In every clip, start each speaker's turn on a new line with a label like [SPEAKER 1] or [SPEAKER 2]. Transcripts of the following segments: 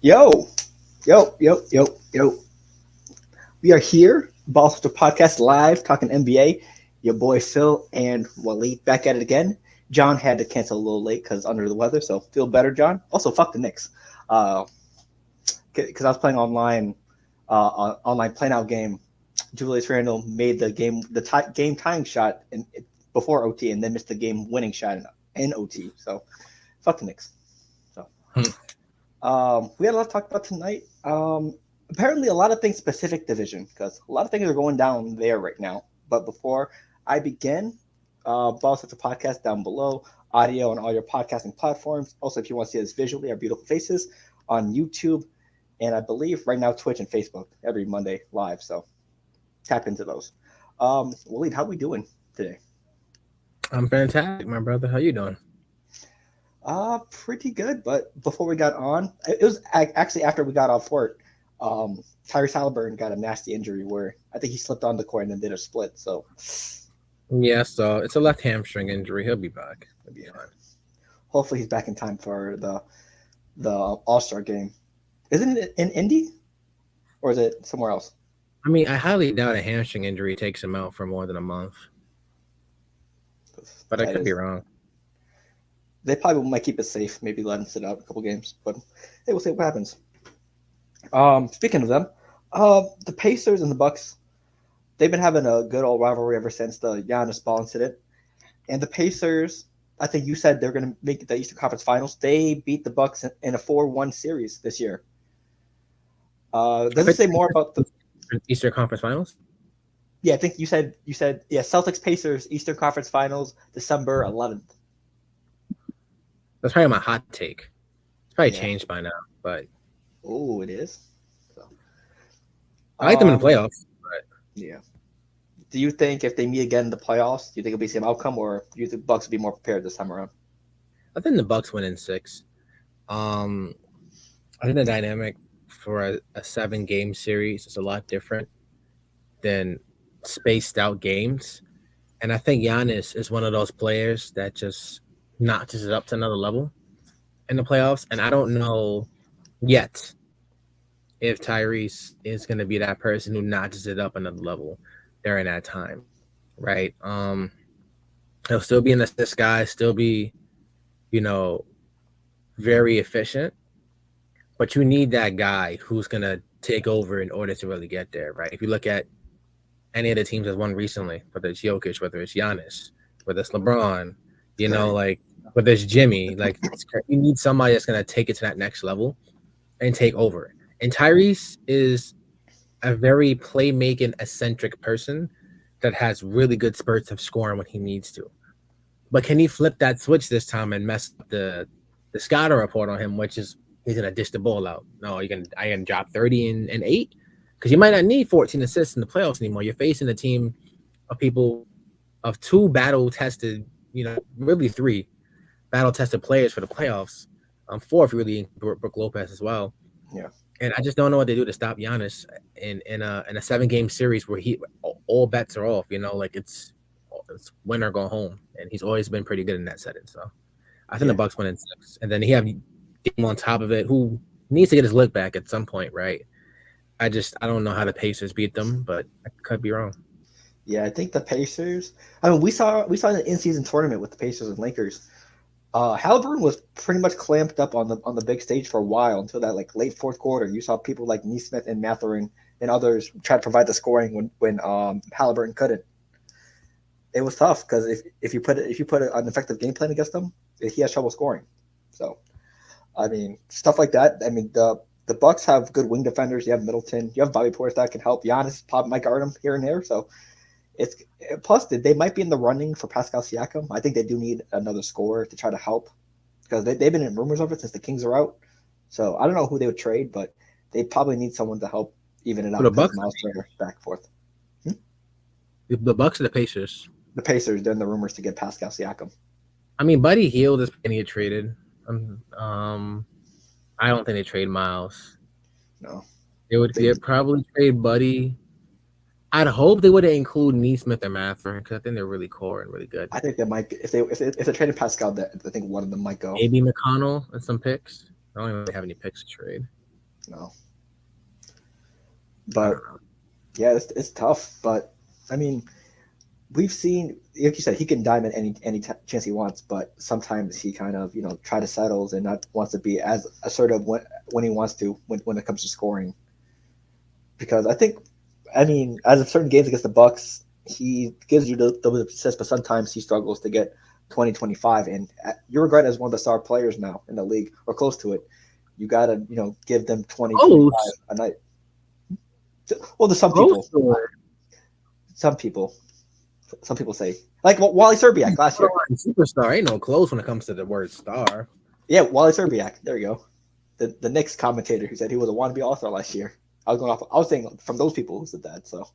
[SPEAKER 1] Yo, yo. We are here, Ball Switcher Podcast Live, talking NBA. Your boy Phil and Waleed back at it again. John had to cancel a little late because under the weather, so feel better, John. Also, fuck the Knicks. Because I was playing online, online playing out game. Julius Randle made the game tying shot before OT, and then missed the game winning shot in OT. So, fuck the Knicks. So. We had a lot to talk about tonight. Apparently, a lot of things Pacific Division, because a lot of things are going down there right now. But before I begin, Ball Switcher Podcast down below, audio on all your podcasting platforms. Also, if you want to see us visually, our beautiful faces on YouTube, and I believe right now Twitch and Facebook every Monday live. So tap into those. Waleed, how are we doing today?
[SPEAKER 2] I'm fantastic, my brother. How you doing?
[SPEAKER 1] Pretty good. But before we got on, it was actually after we got off work. Tyrese Halliburton got a nasty injury where I think he slipped on the court and then did a split. So
[SPEAKER 2] yeah, so it's a left hamstring injury. He'll be back. He'll be fine.
[SPEAKER 1] Hopefully he's back in time for the All-Star game. Isn't it in Indy, or is it somewhere else?
[SPEAKER 2] I mean, I highly doubt a hamstring injury takes him out for more than a month. But I could be wrong.
[SPEAKER 1] They probably might keep it safe, maybe let him sit out a couple games. But hey, we'll see what happens. Speaking of them, the Pacers and the Bucks, they've been having a good old rivalry ever since the Giannis Ball incident. And the Pacers, I think you said they're going to make the Eastern Conference Finals. They beat the Bucks in a 4-1 series this year. Does it say more about the
[SPEAKER 2] Eastern Conference Finals?
[SPEAKER 1] Yeah, I think you said Celtics Pacers Eastern Conference Finals December 11th.
[SPEAKER 2] That's probably my hot take. It's probably changed by now, but
[SPEAKER 1] oh, it is. So,
[SPEAKER 2] I like them in the playoffs. But
[SPEAKER 1] yeah. Do you think if they meet again in the playoffs, do you think it'll be the same outcome, or do you think the Bucks will be more prepared this time around?
[SPEAKER 2] I think the Bucks win in 6. I think the dynamic for a 7-game series is a lot different than spaced out games, and I think Giannis is one of those players that just notches it up to another level in the playoffs. And I don't know yet if Tyrese is going to be that person who notches it up another level during that time, right? He'll still be in the sky, still be, very efficient, but you need that guy who's going to take over in order to really get there, right? If you look at any of the teams that's won recently, whether it's Jokic, whether it's Giannis, whether it's LeBron, whether it's Jimmy, you need somebody that's going to take it to that next level and take over. And Tyrese is a very playmaking eccentric person that has really good spurts of scoring when he needs to. But can he flip that switch this time and mess up the scouting report on him, which is he's going to dish the ball out? No, I can drop 30 and 8 because you might not need 14 assists in the playoffs anymore. You're facing a team of people of 2 battle-tested, really 3 battle-tested players for the playoffs. 4 if you really include Brook Lopez as well.
[SPEAKER 1] Yeah.
[SPEAKER 2] And I just don't know what they do to stop Giannis in a 7-game series where all bets are off. It's win or go home, and he's always been pretty good in that setting. So I think the Bucks win in 6, and then he have Dame on top of it, who needs to get his lick back at some point, right? I don't know how the Pacers beat them, but I could be wrong.
[SPEAKER 1] Yeah, I think the Pacers. I mean, we saw the in-season tournament with the Pacers and Lakers. Halliburton was pretty much clamped up on the big stage for a while until that late fourth quarter. You saw people like Neesmith and Mathurin and others try to provide the scoring when Halliburton couldn't. It was tough because if you put an effective game plan against them, he has trouble scoring. So, I mean, stuff like that. I mean, the Bucks have good wing defenders. You have Middleton. You have Bobby Portis that can help. Giannis probably might guard him here and there. So. Plus they might be in the running for Pascal Siakam. I think they do need another scorer to try to help because they've been in rumors of it since the Kings are out. So I don't know who they would trade, but they probably need someone to help even it out.
[SPEAKER 2] The Bucks
[SPEAKER 1] back and forth.
[SPEAKER 2] The Bucks or the Pacers?
[SPEAKER 1] The Pacers. They're in the rumors to get Pascal Siakam.
[SPEAKER 2] I mean, Buddy Hield is going to get traded. I don't think they trade Miles.
[SPEAKER 1] No,
[SPEAKER 2] They'd probably trade Buddy. I'd hope they wouldn't include Neesmith or Mathurin because I think they're really core and really good.
[SPEAKER 1] I think they might if they traded Pascal, that I think one of them might go.
[SPEAKER 2] Maybe McConnell and some picks. I don't really have any picks to trade.
[SPEAKER 1] No, but yeah, it's tough. But I mean, we've seen, like you said, he can diamond any chance he wants, but sometimes he kind of try to settles and not wants to be as assertive when he wants to when it comes to scoring. Because I mean, as of certain games against the Bucks, he gives you the assists, but sometimes he struggles to get 20, 25. And you're regarded as one of the star players now in the league or close to it. You gotta give them 20, 25 a night. Well, to some people, some people say like Wally Serbiak last year.
[SPEAKER 2] Superstar ain't no close when it comes to the word star.
[SPEAKER 1] Yeah, Wally Serbiak. There you go. The Knicks commentator who said he was a wannabe All-Star last year. I was saying from those people who said that. So,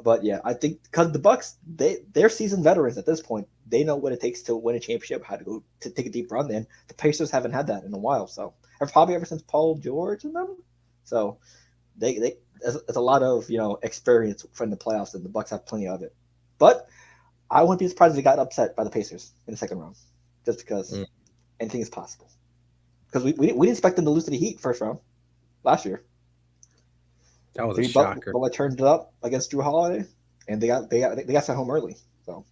[SPEAKER 1] but yeah, I think because the Bucks, they're seasoned veterans at this point. They know what it takes to win a championship, how to go to take a deep run. And the Pacers haven't had that in a while. So, probably ever since Paul George and them. So, it's a lot of experience from the playoffs, and the Bucks have plenty of it. But I wouldn't be surprised if they got upset by the Pacers in the second round, just because anything is possible. Because we didn't expect them to lose to the Heat first round last year.
[SPEAKER 2] That was a shocker.
[SPEAKER 1] But turned it up against Drew Holiday, and they got sent home early. So,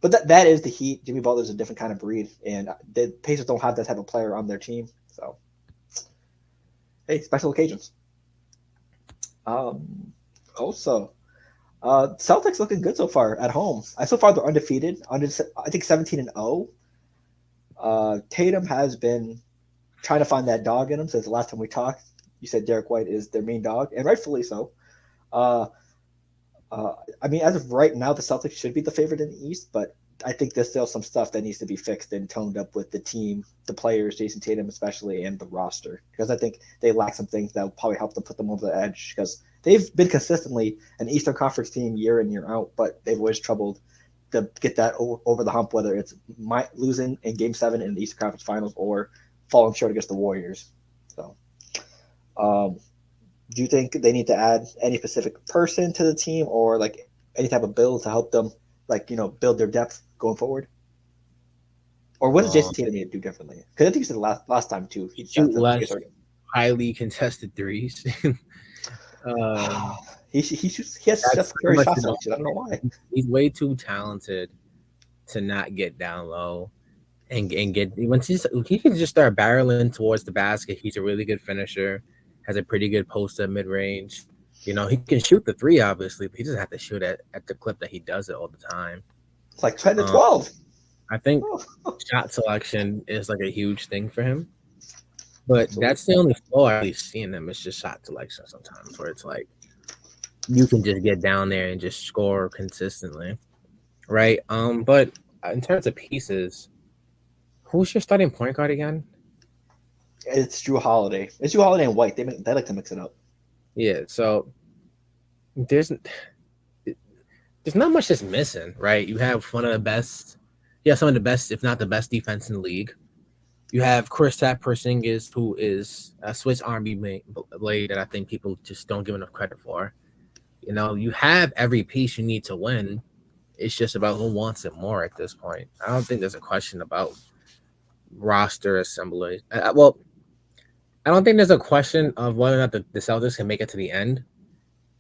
[SPEAKER 1] but that is the Heat. Jimmy Butler's a different kind of breed, and the Pacers don't have that type of player on their team. So, hey, special occasions. Also, Celtics looking good so far at home. So far they're undefeated. I think 17-0. Tatum has been trying to find that dog in him since the last time we talked. You said Derek White is their main dog, and rightfully so. I mean, as of right now, the Celtics should be the favorite in the East, but I think there's still some stuff that needs to be fixed and toned up with the team, the players, Jason Tatum especially, and the roster. Because I think they lack some things that will probably help them put them over the edge. Because they've been consistently an Eastern Conference team year in, year out, but they've always troubled to get that over the hump, whether it's losing in Game 7 in the Eastern Conference Finals or falling short against the Warriors. So, do you think they need to add any specific person to the team or like any type of build to help them, like, build their depth going forward? Or what does Jason Tatum need to do differently? Because I think he said last time too. He
[SPEAKER 2] shoot less highly contested threes.
[SPEAKER 1] He has just very shot selection. I don't know why.
[SPEAKER 2] He's way too talented to not get down low and get once he can just start barreling towards the basket. He's a really good finisher, has a pretty good post-up mid-range. He can shoot the three, obviously, but he doesn't have to shoot at the clip that he does it all the time.
[SPEAKER 1] It's like 10 to 12.
[SPEAKER 2] I think shot selection is like a huge thing for him. But that's the only flaw I really see in him. It's just shot selection sometimes, where it's like you can just get down there and just score consistently, right? But in terms of pieces, who's your starting point guard again?
[SPEAKER 1] It's Drew Holiday. It's Drew Holiday and White. They like to mix it up.
[SPEAKER 2] Yeah, so there's not much that's missing, right? You have one of the best, some of the best, if not the best defense in the league. You have Kristaps Porzingis, who is a Swiss Army blade that I think people just don't give enough credit for. You have every piece you need to win. It's just about who wants it more at this point. I don't think there's a question about roster assembly. I don't think there's a question of whether or not the Celtics can make it to the end.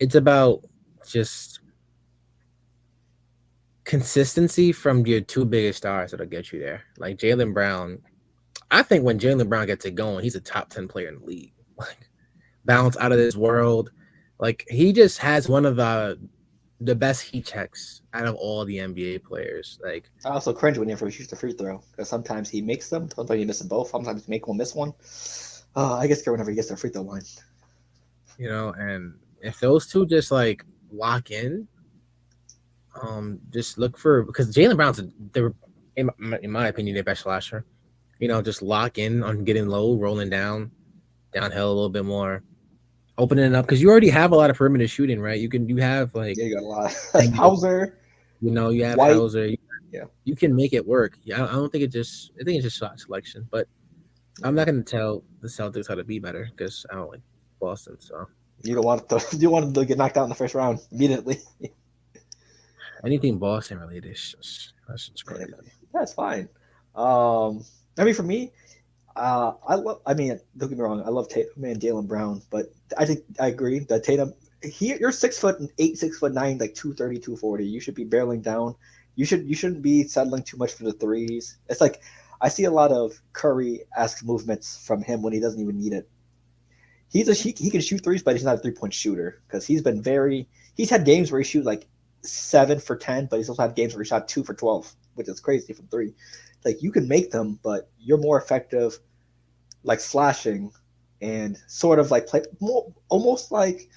[SPEAKER 2] It's about just consistency from your two biggest stars that'll get you there. Like Jaylen Brown. I think when Jaylen Brown gets it going, he's a top 10 player in the league. Like, bounce out of this world. Like, he just has one of the best heat checks out of all the NBA players. Like,
[SPEAKER 1] I also cringe when he shoots the free throw because sometimes he makes them, sometimes he misses both, sometimes he make one, miss one. I guess whenever he gets the free throw line.
[SPEAKER 2] And if those two just like lock in, just look for, because Jaylen Brown's in my opinion their best slasher. Just lock in on getting low, rolling downhill a little bit more, opening it up because you already have a lot of perimeter shooting, right? You have like
[SPEAKER 1] you got a lot. Hauser.
[SPEAKER 2] You have
[SPEAKER 1] White.
[SPEAKER 2] Hauser. You can make it work. Yeah, I think it's just shot selection, but I'm not going to tell the Celtics how to be better because I don't like Boston. So
[SPEAKER 1] You don't want to you want to get knocked out in the first round immediately.
[SPEAKER 2] Anything Boston related is that's just
[SPEAKER 1] Yeah,
[SPEAKER 2] crazy.
[SPEAKER 1] that's fine. I mean, for me, I love. I mean, don't get me wrong. I love Tatum and Jalen Brown, but I think I agree that Tatum. You're 6'8", 6'9", like 230, 240. You should be barreling down. You shouldn't be settling too much for the threes. It's like I see a lot of Curry-esque movements from him when he doesn't even need it. He can shoot threes, but he's not a 3-point shooter because he's had games where he shoot like 7 for 10, but he's also had games where he shot 2 for 12, which is crazy from three. Like you can make them, but you're more effective like slashing and sort of like play more almost like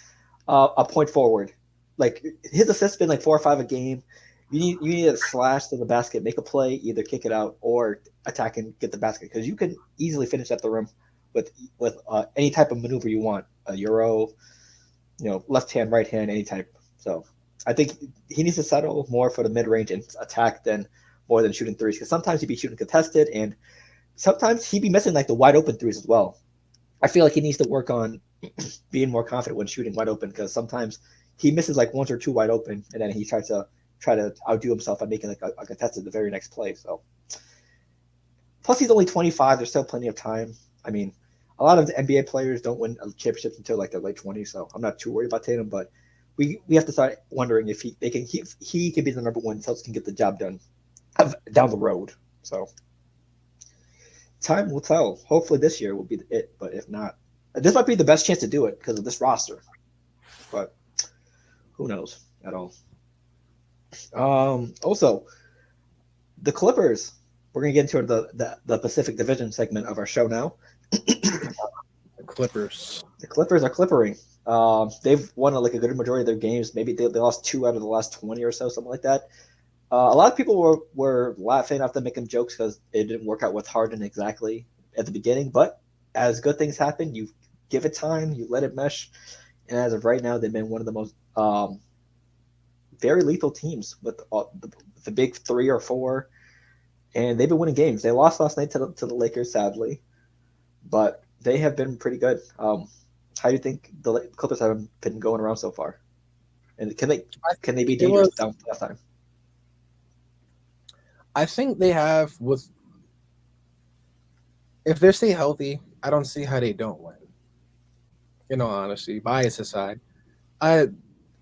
[SPEAKER 1] a point forward. Like his assists been like 4 or 5 a game. You need to slash to the basket, make a play, either kick it out or attack and get the basket because you can easily finish at the rim with any type of maneuver you want, a euro, left hand, right hand, any type. So I think he needs to settle more for the mid range and attack than more than shooting threes because sometimes he'd be shooting contested and sometimes he'd be missing like the wide open threes as well. I feel like he needs to work on being more confident when shooting wide open because sometimes he misses like one or two wide open and then he try to outdo himself by making like a contested the very next play. So plus he's only 25. There's still plenty of time. I mean, a lot of the NBA players don't win championships until like their late 20s, so I'm not too worried about Tatum. But we have to start wondering if he can be the number one. Celtics can get the job done down the road. So time will tell. Hopefully this year will be it, but if not, this might be the best chance to do it because of this roster. But who knows at all. Also, the Clippers. We're gonna get into the Pacific Division segment of our show now.
[SPEAKER 2] The Clippers.
[SPEAKER 1] The Clippers are clippering. They've won like a good majority of their games. Maybe they lost 2 out of the last 20 or so, something like that. A lot of people were laughing after making jokes because it didn't work out with Harden exactly at the beginning. But as good things happen, you give it time, you let it mesh, and as of right now, they've been one of the most very lethal teams with the big 3 or 4, and they've been winning games. They lost last night to the Lakers, sadly, but they have been pretty good. How do you think the Clippers have been going around so far? And can they be dangerous down last time?
[SPEAKER 2] I think they have if they stay healthy, I don't see how they don't win. Honestly, bias aside, I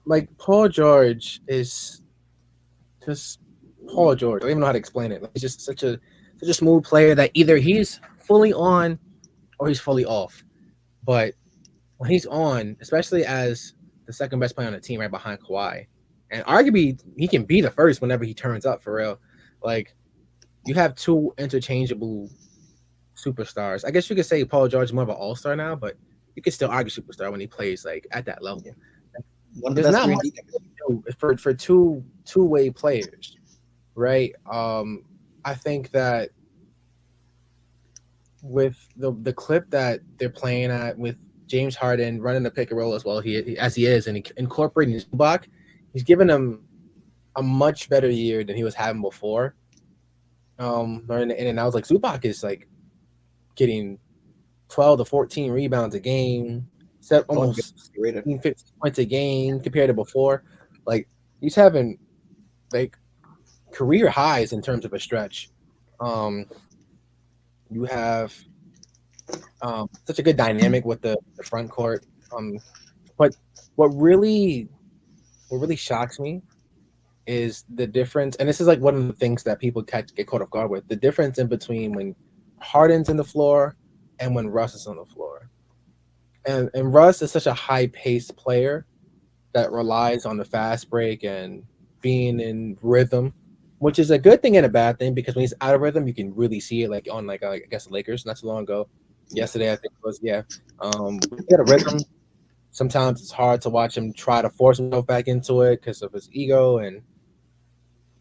[SPEAKER 2] like Paul George is just Paul George. I don't even know how to explain it. Like, he's just such a smooth player that either he's fully on or he's fully off. But when he's on, especially as the second best player on the team right behind Kawhi, and arguably he can be the first whenever he turns up for real. Like you have 2 interchangeable superstars. I guess you could say Paul George is more of an all-star now, but you could still argue superstar when he plays like at that level.
[SPEAKER 1] One of the
[SPEAKER 2] There's
[SPEAKER 1] best
[SPEAKER 2] not much for two-way players, right? I think that with the clip that they're playing at with James Harden running the pick and roll as well as he is and incorporating his block, he's given him a much better year than he was having before. Learning the in and outs, like Zubac is like getting 12 to 14 rebounds a game, set almost 15 points a game compared to before. Like he's having like career highs in terms of a stretch. You have such a good dynamic with the front court. But what really shocks me is the difference, and this is like one of the things that people get caught off guard with, the difference in between when Harden's in the floor and when Russ is on the floor. And Russ is such a high-paced player that relies on the fast break and being in rhythm, which is a good thing and a bad thing because when he's out of rhythm, you can really see it like on I guess Lakers not too long ago. Yesterday, I think it was, yeah. Get a rhythm. Sometimes it's hard to watch him try to force himself back into it because of his ego, and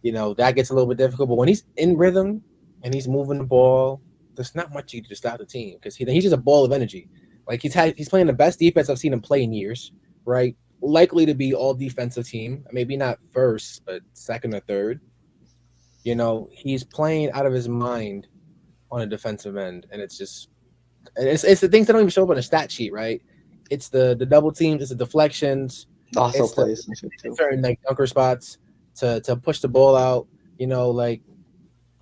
[SPEAKER 2] that gets a little bit difficult. But when he's in rhythm and he's moving the ball, there's not much you can do to stop the team because he's just a ball of energy. Like he's playing the best defense I've seen him play in years, right? Likely to be all defensive team, maybe not first, but second or third. He's playing out of his mind on a defensive end, and it's the things that don't even show up on a stat sheet, right? It's the double teams, it's the deflections,
[SPEAKER 1] Also
[SPEAKER 2] it's the
[SPEAKER 1] plays some shit too.
[SPEAKER 2] certain like dunker spots to push the ball out. Like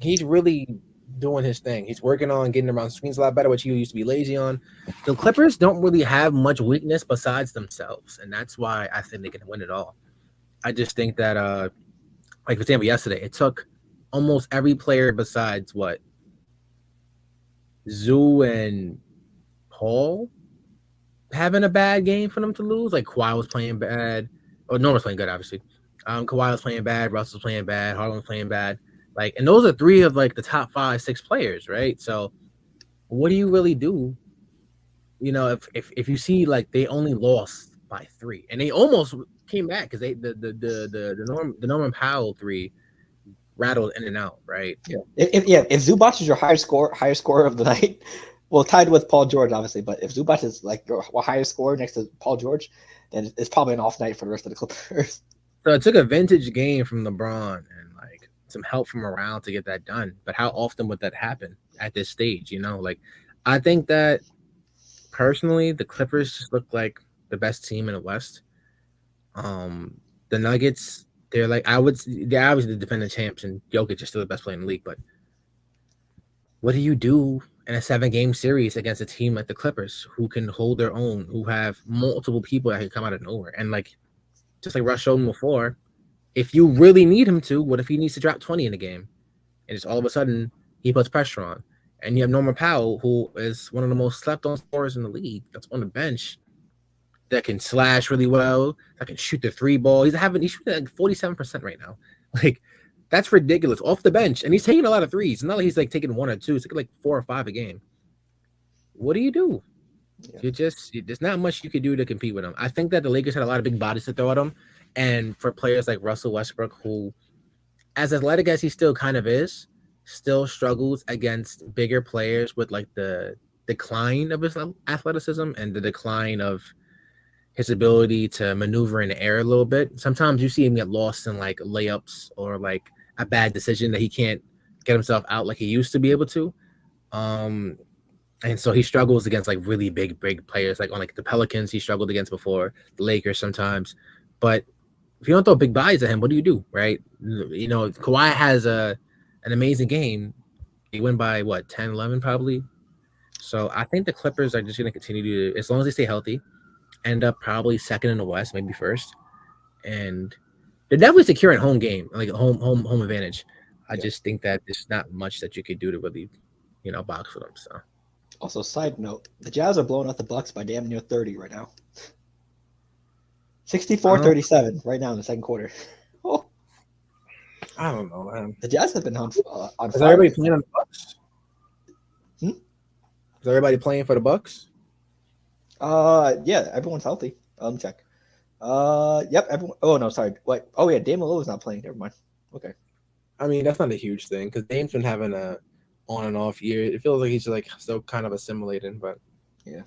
[SPEAKER 2] he's really doing his thing. He's working on getting around screens a lot better, which he used to be lazy on. The Clippers don't really have much weakness besides themselves, and that's why I think they can win it all. I just think that, like for example, yesterday it took almost every player besides what Zoo and Paul having a bad game for them to lose. Like Kawhi was playing bad, or Norman was playing good, obviously. Kawhi was playing bad, Russ was playing bad, Harden was playing bad. Like, and those are three of like the top 5, 6 players, right? So, what do you really do? If you see like they only lost by 3, and they almost came back because they the Norman Powell 3 rattled in and out, right?
[SPEAKER 1] If Zubac is your higher scorer of the night, well, tied with Paul George, obviously, but if Zubac is like your highest scorer next to Paul George, then it's probably an off night for the rest of the Clippers.
[SPEAKER 2] So it took a vintage game from LeBron and like some help from around to get that done. But how often would that happen at this stage? Like I think that personally, the Clippers just look like the best team in the West. The Nuggets, they're obviously the defending champs, and Jokic is still the best player in the league. But what do you do in a 7-game series against a team like the Clippers, who can hold their own, who have multiple people that can come out of nowhere? And like, just like Russ showed him before, if you really need him to, what if he needs to drop 20 in a game? And just all of a sudden, he puts pressure on. And you have Norman Powell, who is one of the most slept-on scorers in the league, that's on the bench, that can slash really well, that can shoot the 3 ball. He's shooting like 47% right now. Like, that's ridiculous. Off the bench. And he's taking a lot of threes. It's not like he's like taking 1 or 2. It's like 4 or 5 a game. What do you do? Yeah. There's not much you could do to compete with him. I think that the Lakers had a lot of big bodies to throw at him. And for players like Russell Westbrook, who, as athletic as he still kind of is, still struggles against bigger players with like the decline of his athleticism and the decline of his ability to maneuver in the air a little bit. Sometimes you see him get lost in like layups or like a bad decision that he can't get himself out like he used to be able to. And so he struggles against like really big players, like on like the Pelicans he struggled against before, the Lakers sometimes. But if you don't throw big bodies at him, what do you do, right? Kawhi has an amazing game. He win by 10, 11 probably. So I think the Clippers are just going to continue to, as long as they stay healthy, end up probably second in the West, maybe first. And they're definitely securing home game, like home advantage. I just think that there's not much that you could do to really, box for them. So.
[SPEAKER 1] Also, side note, the Jazz are blowing out the Bucks by damn near 30 right now. 64-37 right now in the second quarter. Oh.
[SPEAKER 2] I don't know, man.
[SPEAKER 1] The Jazz have been on fire.
[SPEAKER 2] Is everybody playing on the Bucks? Is everybody playing for the Bucks?
[SPEAKER 1] Yeah, everyone's healthy. Let me check. Yep, everyone. Oh no, sorry. What? Oh yeah, Dame Lillard's not playing. Never mind. Okay.
[SPEAKER 2] I mean, that's not a huge thing because Dame's been having a on and off year. It feels like he's like still kind of assimilating, but
[SPEAKER 1] yeah,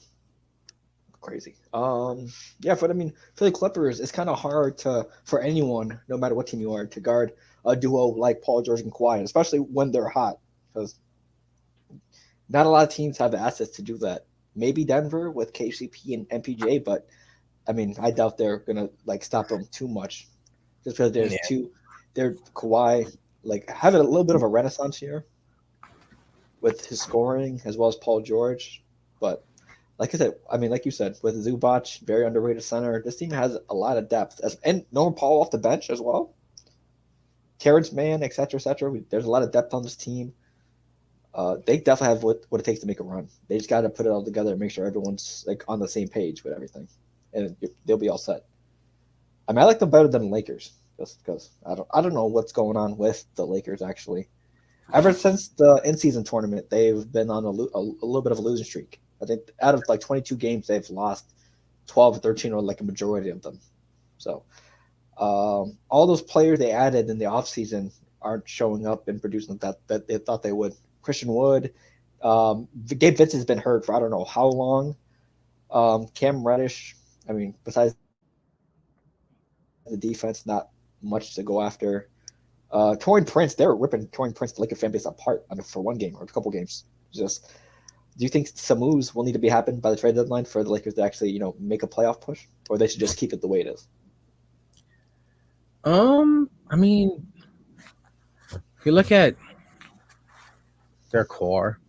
[SPEAKER 1] crazy. Yeah, for the Clippers, it's kind of hard for anyone, no matter what team you are, to guard a duo like Paul George and Kawhi, especially when they're hot, because not a lot of teams have the assets to do that. Maybe Denver with KCP and MPJ, but I mean, I doubt they're gonna like stop them too much, just because they're Kawhi like having a little bit of a renaissance here with his scoring as well as Paul George, but like I said, I mean, like you said, with Zubac, very underrated center, this team has a lot of depth, and Norman Paul off the bench as well. Terrence Mann, et cetera, et cetera. There's a lot of depth on this team. They definitely have what it takes to make a run. They just got to put it all together and make sure everyone's like on the same page with everything, and they'll be all set. I mean, I like them better than the Lakers, just because I don't know what's going on with the Lakers actually. Ever since the in-season tournament, they've been on a little bit of a losing streak. I think out of like 22 games, they've lost 12 or 13, or like a majority of them. So all those players they added in the offseason aren't showing up and producing that they thought they would. Christian Wood, Gabe Vincent has been hurt for I don't know how long. Cam Reddish, I mean, besides the defense, not much to go after. Taurean Prince, they were ripping Taurean Prince, the Laker fan base, apart for one game or a couple games. Just Do you think some moves will need to be happened by the trade deadline for the Lakers to actually, make a playoff push, or they should just keep it the way it is?
[SPEAKER 2] I mean, if you look at their core,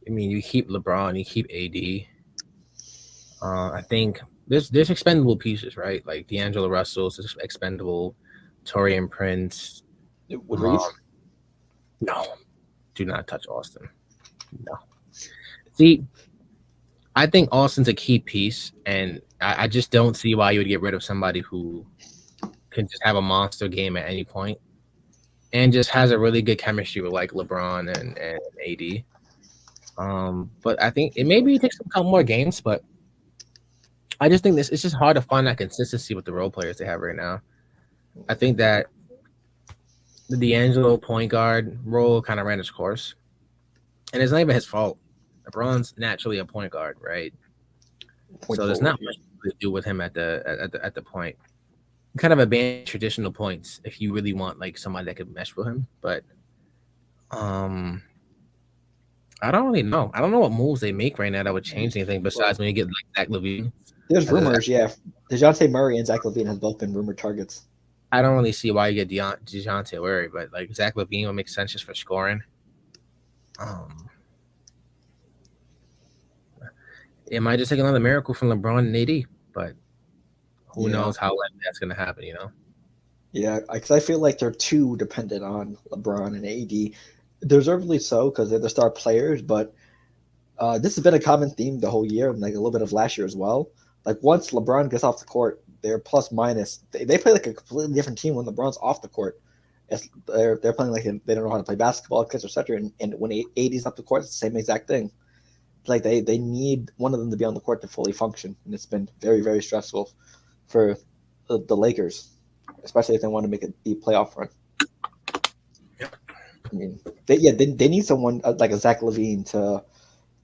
[SPEAKER 2] I mean, you keep LeBron, you keep AD. I think there's expendable pieces, right? Like D'Angelo Russell's expendable, Torian Prince.
[SPEAKER 1] Would
[SPEAKER 2] Um,
[SPEAKER 1] Reeves?
[SPEAKER 2] no, do not touch Austin. No. See, I think Austin's a key piece, and I just don't see why you would get rid of somebody who can just have a monster game at any point and just has a really good chemistry with like LeBron and AD. But I think it maybe takes a couple more games, but I just think it's just hard to find that consistency with the role players they have right now. I think that the D'Angelo point guard role kind of ran its course, and it's not even his fault. LeBron's naturally a point guard, right?
[SPEAKER 1] Point
[SPEAKER 2] So there's
[SPEAKER 1] forward.
[SPEAKER 2] not much to do with him at the point. Kind of abandon traditional points if you really want like somebody that could mesh with him. But um, I don't really know. I don't know what moves they make right now that would change anything besides when you get like Zach LaVine.
[SPEAKER 1] There's
[SPEAKER 2] As a,
[SPEAKER 1] rumors, yeah. DeJounte Murray and Zach LaVine have both been rumored targets.
[SPEAKER 2] I don't really see why you get DeJounte Murray, but like Zach LaVine would make sense just for scoring. Um, it might just take another miracle from LeBron and AD, but who knows how likely that's going to happen, you know?
[SPEAKER 1] Yeah, because I feel like they're too dependent on LeBron and AD. Deservedly so, because they're the star players, but this has been a common theme the whole year, and like a little bit of last year as well. Like once LeBron gets off the court, they're plus minus. They play like a completely different team when LeBron's off the court. They're playing like they don't know how to play basketball, etc. And when AD's off the court, it's the same exact thing. Like they need one of them to be on the court to fully function, and it's been very very stressful for the Lakers, especially if they want to make a deep playoff run. I mean, they need someone like a Zach LaVine to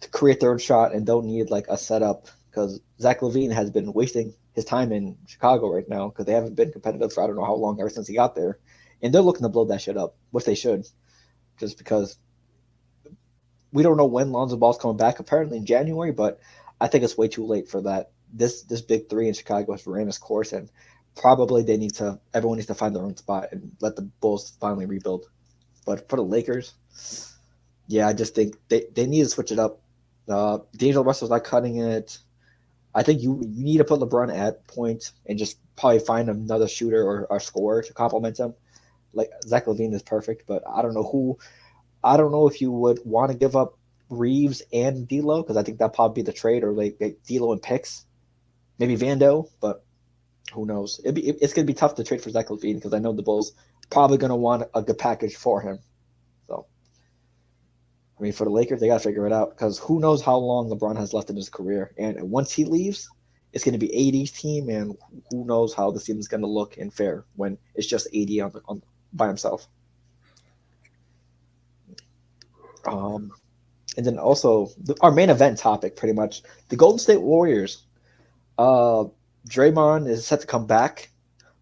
[SPEAKER 1] create their own shot and don't need like a setup, because Zach LaVine has been wasting his time in Chicago right now because they haven't been competitive for I don't know how long ever since he got there, and they're looking to blow that shit up, which they should, just because we don't know when Lonzo Ball's coming back. Apparently in January, but I think it's way too late for that. This big three in Chicago has ran its course, and probably everyone needs to find their own spot and let the Bulls finally rebuild. But for the Lakers, yeah, I just think they need to switch it up. D'Angelo Russell's not cutting it. I think you need to put LeBron at point and just probably find another shooter or a scorer to complement him. Like Zach LaVine is perfect, but I don't know who. I don't know if you would want to give up Reeves and D'Lo, because I think that'd probably be the trade, or like D'Lo and picks, maybe Vando, but who knows? It's going to be tough to trade for Zach LaVine because I know the Bulls probably going to want a good package for him. So, I mean, for the Lakers, they got to figure it out, because who knows how long LeBron has left in his career. And once he leaves, it's going to be AD's team, and who knows how the team is going to look and fare when it's just AD by himself. And then also our main event topic, pretty much the Golden State Warriors. Draymond is set to come back,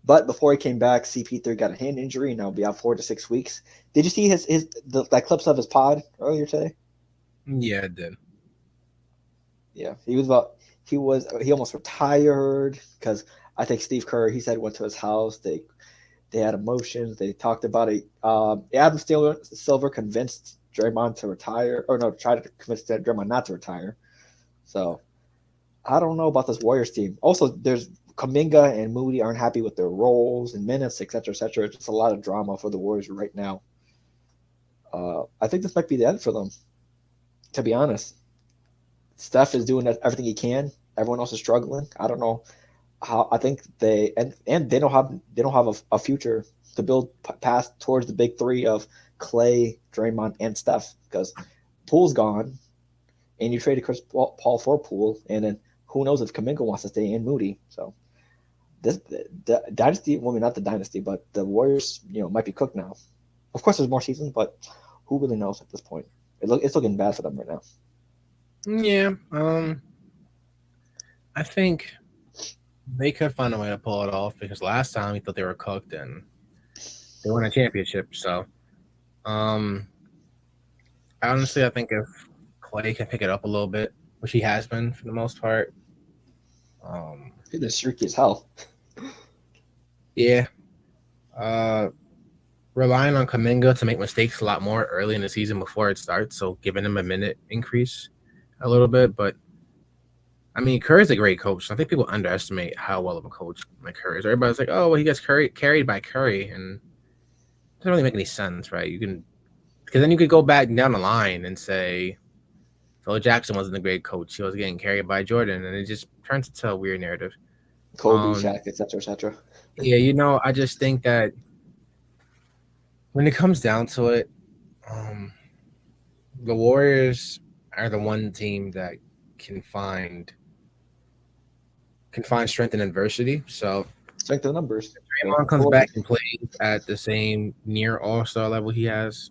[SPEAKER 1] but before he came back, CP3 got a hand injury and now will be out 4 to 6 weeks. Did you see that clips of his pod earlier today?
[SPEAKER 2] Yeah, it did.
[SPEAKER 1] Yeah, he almost retired because I think Steve Kerr, he said, went to his house. They had emotions. They talked about it. Adam Silver convinced Draymond to retire, or no, tried to convince Draymond not to retire. So I don't know about this Warriors team. Also, there's Kuminga and Moody aren't happy with their roles and minutes, et cetera, et cetera. It's just a lot of drama for the Warriors right now. I think this might be the end for them, to be honest. Steph is doing everything he can. Everyone else is struggling. I don't know how. I think they don't have a future to build past towards the big three of Clay, Draymond, and Steph, because Poole's gone, and you traded Chris Paul for Poole, and then who knows if Kuminga wants to stay in Moody. So the dynasty, well, I mean, not the dynasty, but the Warriors, might be cooked now. Of course, there's more seasons, but who really knows at this point? It's looking bad for them right now.
[SPEAKER 2] Yeah, I think they could find a way to pull it off, because last time we thought they were cooked and they won a championship. So, honestly, I think if Clay can pick it up a little bit, which he has been for the most part.
[SPEAKER 1] He's been streaky as hell.
[SPEAKER 2] Yeah. Relying on Kuminga to make mistakes a lot more early in the season before it starts, so giving him a minute increase a little bit. But I mean, Curry's a great coach. I think people underestimate how well of a coach like Curry is. Everybody's like, "Oh, well, he gets carried by Curry," and it doesn't really make any sense, right? Because then you could go back down the line and say Phil Jackson wasn't a great coach; he was getting carried by Jordan, and it just turns into a weird narrative.
[SPEAKER 1] Kobe, Shaq, etc., etc.
[SPEAKER 2] Yeah, I just think that when it comes down to it, the Warriors are the one team that can find strength in adversity. So
[SPEAKER 1] Strength of numbers.
[SPEAKER 2] Draymond comes back and plays at the same near all-star level he has,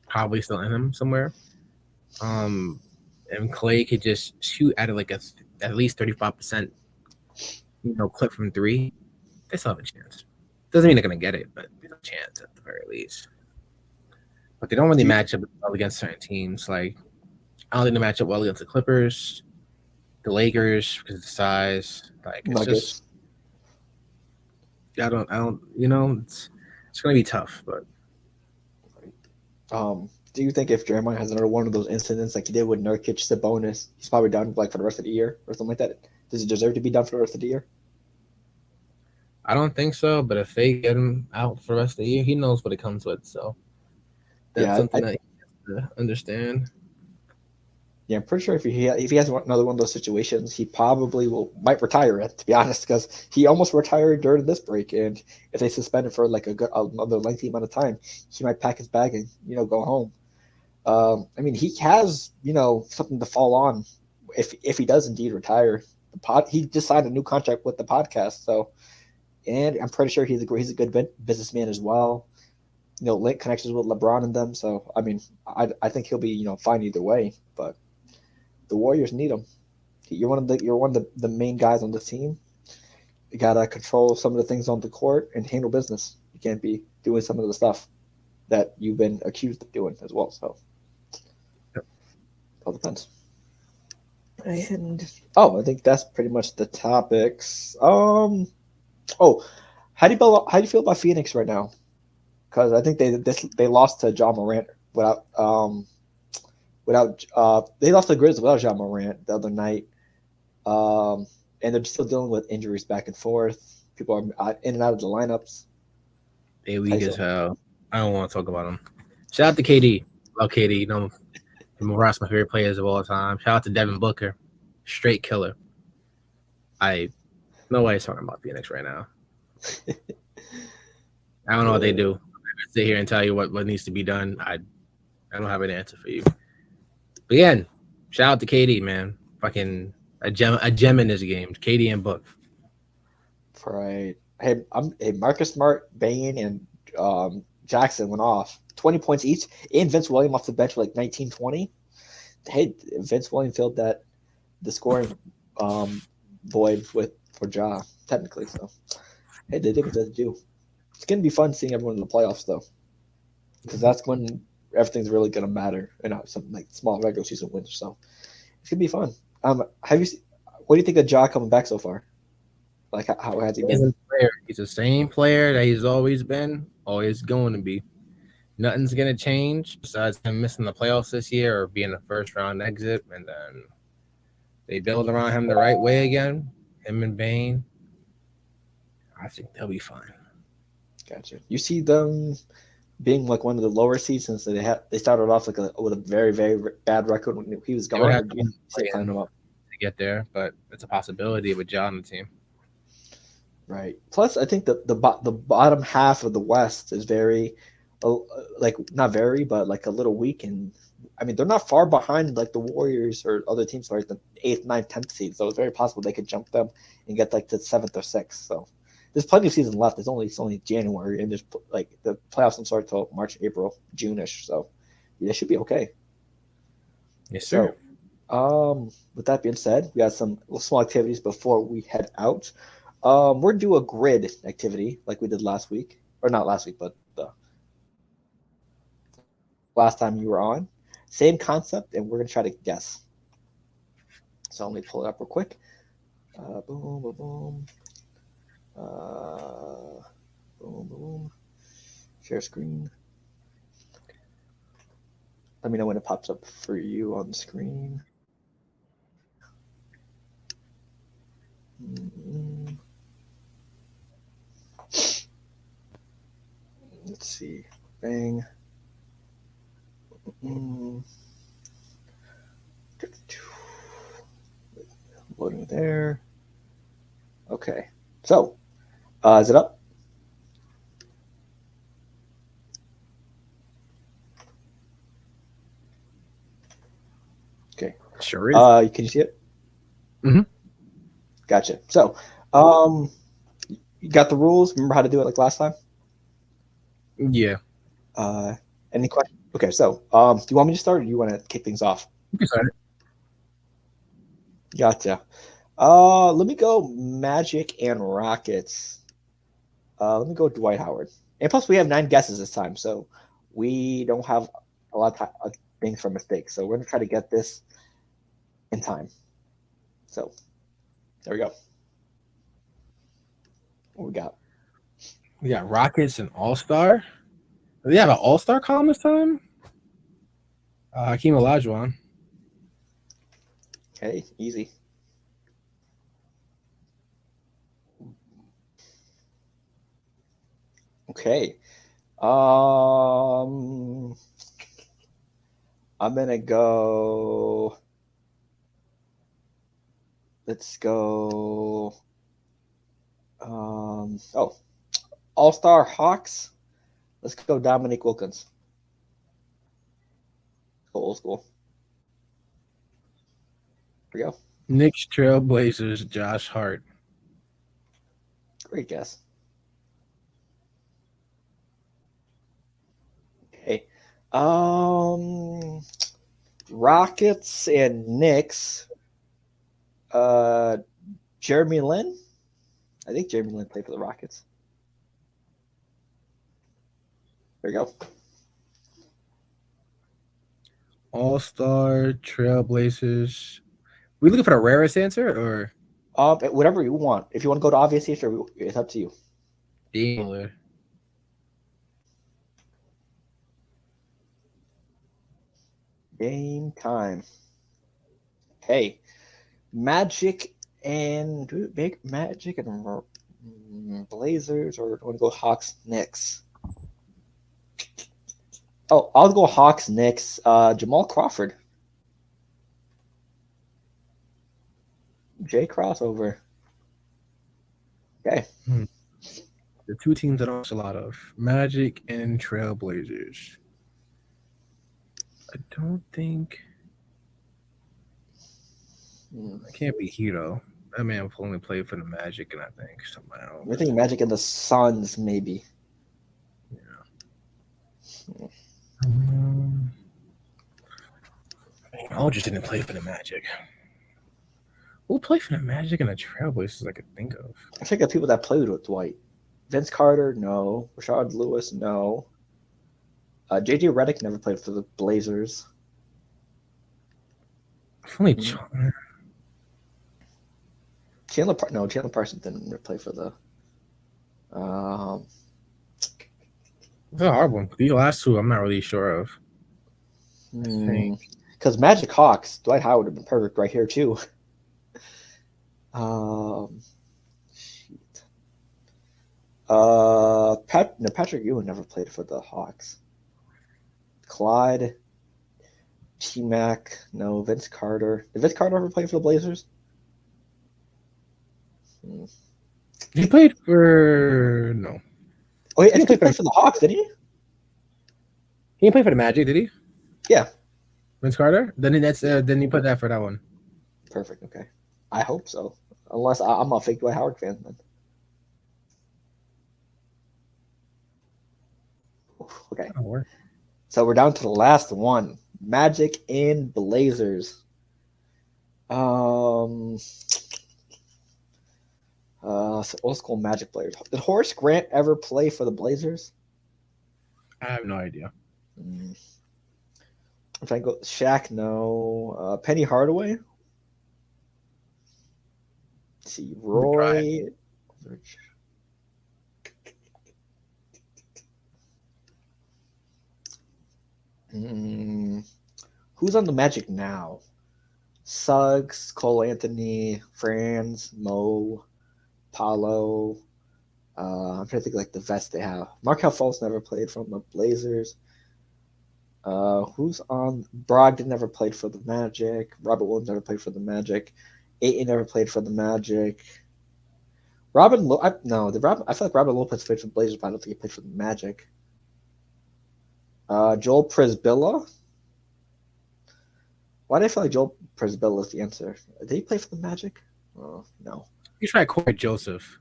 [SPEAKER 2] probably still in him somewhere. And Clay could just shoot at at least 35%, clip from three. They still have a chance. Doesn't mean they're gonna get it, but there's a chance at the very least. But they don't really match up well against certain teams. Like I don't think they match up well against the Clippers, the Lakers because of the size. Like it's just I don't it's gonna be tough, but
[SPEAKER 1] do you think if Draymond has another one of those incidents like he did with Nurkic, Sabonis, he's probably done like for the rest of the year or something like that? Does he deserve to be done for the rest of the year?
[SPEAKER 2] I don't think so, but if they get him out for the rest of the year, he knows what it comes with. So that's something that he has to understand.
[SPEAKER 1] Yeah, I'm pretty sure if he has another one of those situations, he probably might retire it. To be honest, because he almost retired during this break, and if they suspend him for like another lengthy amount of time, he might pack his bag and go home. I mean, he has something to fall on if he does indeed retire. He just signed a new contract with the podcast, so and I'm pretty sure he's a good businessman as well. Link connections with LeBron and them, so I mean, I think he'll be fine either way, but. The Warriors need him. You're one of the main guys on the team. You gotta control some of the things on the court and handle business. You can't be doing some of the stuff that you've been accused of doing as well. So, it all depends. And I think that's pretty much the topics. How do you feel about Phoenix right now? Because I think they lost to John Morant without they lost the Grizzlies without John Morant the other night, and they're still dealing with injuries back and forth. People are in and out of the lineups.
[SPEAKER 2] They weak as hell. I don't want to talk about them. Shout out to KD. Love KD. Morant's my favorite players of all time. Shout out to Devin Booker, straight killer. Nobody's talking about Phoenix right now. I don't know what they do. I'm gonna sit here and tell you what needs to be done. I don't have an answer for you. But again, shout out to KD, man. Fucking a gem in this game. KD and Book.
[SPEAKER 1] Right. Hey, Marcus Smart, Bane, and Jackson went off 20 points each, and Vince Williams off the bench for like 19, 20. Hey, Vince Williams filled the scoring void for Ja technically. So hey, they did what they do. It's gonna be fun seeing everyone in the playoffs though, because that's when everything's really gonna matter, and not something like small regular season wins. So it's gonna be fun. What do you think of Ja coming back so far? Like how has he been?
[SPEAKER 2] He's the same player that he's always been, always going to be. Nothing's gonna change besides him missing the playoffs this year or being a first round exit, and then they build around him the right way again. Him and Bane, I think they'll be fine.
[SPEAKER 1] Gotcha. You see them being like one of the lower seasons that they started off with a very, very bad record when he was gone.
[SPEAKER 2] To get there, but it's a possibility with Ja on the team.
[SPEAKER 1] Right. Plus, I think the bottom half of the West is very, not very, but like a little weak, and I mean they're not far behind like the Warriors or other teams like the 8th, 9th, 10th seed. So it's very possible they could jump them and get like the 7th or 6th. So there's plenty of season left. It's only January, and there's like the playoffs don't start till March, April, June-ish. So they should be okay.
[SPEAKER 2] Yes, sir.
[SPEAKER 1] So, with that being said, we got some small activities before we head out. We're gonna do a grid activity like we did last week, or not last week, but the last time you were on. Same concept, and we're gonna try to guess. So let me pull it up real quick. Boom, boom, boom. Boom, boom. Share screen. Let me know when it pops up for you on the screen. Let's see. Bang. Loading there. Okay. So, is it up? Okay.
[SPEAKER 2] Sure is.
[SPEAKER 1] Can you see it?
[SPEAKER 2] Mm-hmm.
[SPEAKER 1] Gotcha. So, you got the rules? Remember how to do it like last time?
[SPEAKER 2] Yeah.
[SPEAKER 1] Any questions? Okay. So, do you want me to start, or do you want to kick things off?
[SPEAKER 2] You can start it.
[SPEAKER 1] Gotcha. Let me go Magic and Rockets. Let me go Dwight Howard. And plus, we have 9 guesses this time, so we don't have a lot of things for mistakes. So we're gonna try to get this in time. So there we go. What we got?
[SPEAKER 2] We got Rockets and All-Star. Do they have an All-Star column this time? Hakeem Olajuwon.
[SPEAKER 1] Okay, easy. Okay. I'm gonna go. Let's go. All-Star Hawks. Let's go Dominique Wilkins. Go old school. Here we go.
[SPEAKER 2] Knicks Trailblazers, Josh Hart.
[SPEAKER 1] Great guess. Okay. Rockets and Knicks. Jeremy Lin. I think Jeremy Lin played for the Rockets. There you go.
[SPEAKER 2] All-Star Trailblazers. We looking for the rarest answer or
[SPEAKER 1] Whatever you want. If you want to go to obvious answer, it's up to you.
[SPEAKER 2] Damian?
[SPEAKER 1] Game time. Hey, Magic and Blazers, or do you want to go Hawks Knicks? Oh, I'll go Hawks Knicks. Jamal Crawford. J crossover. Okay.
[SPEAKER 2] The two teams that I watch a lot of, Magic and Trailblazers. I don't think I can't be Hero. That man only played for the Magic, and I think someone else.
[SPEAKER 1] We're thinking Magic and the Suns, maybe.
[SPEAKER 2] Yeah. Aldridge didn't play for the Magic. Who played for the Magic and the Trailblazers I could think of?
[SPEAKER 1] I think of people that played with Dwight. Vince Carter, no. Rashard Lewis, no. JJ Redick never played for the Blazers. Chandler Parsons didn't play for the.
[SPEAKER 2] It's a hard one. These last two, I'm not really sure of.
[SPEAKER 1] Because Magic Hawks, Dwight Howard would have been perfect right here too. Patrick Ewing never played for the Hawks. Clyde, T-Mac, no. Vince Carter. Did Vince Carter ever play for the Blazers?
[SPEAKER 2] He played for no.
[SPEAKER 1] Oh, yeah, I think he played for the Hawks, didn't he?
[SPEAKER 2] He didn't play for the Magic, did he?
[SPEAKER 1] Yeah.
[SPEAKER 2] Vince Carter? Then he put that for that one.
[SPEAKER 1] Perfect. Okay. I hope so. Unless I'm a fake Dwight Howard fan then. Okay. So we're down to the last one. Magic and Blazers. So old school Magic players. Did Horace Grant ever play for the Blazers?
[SPEAKER 2] I have no idea.
[SPEAKER 1] I'm trying to go. Shaq, no. Penny Hardaway. Let's see,
[SPEAKER 2] We could try it.
[SPEAKER 1] Roy. Hmm, who's on the Magic now? Suggs, Cole Anthony, Franz, Mo, Paulo. I'm trying to think like the vets they have. Markel Fultz never played from the Blazers. Who's on? Brogdon never played for the Magic. Robert Williams never played for the Magic. Ayton never played for the Magic. I feel like Robin Lopez played for the Blazers, but I don't think he played for the Magic. Joel Prisbilla. Why do I feel like Joel Prisbilla is the answer? Did he play for the Magic? Oh, no.
[SPEAKER 2] You try Corey Joseph.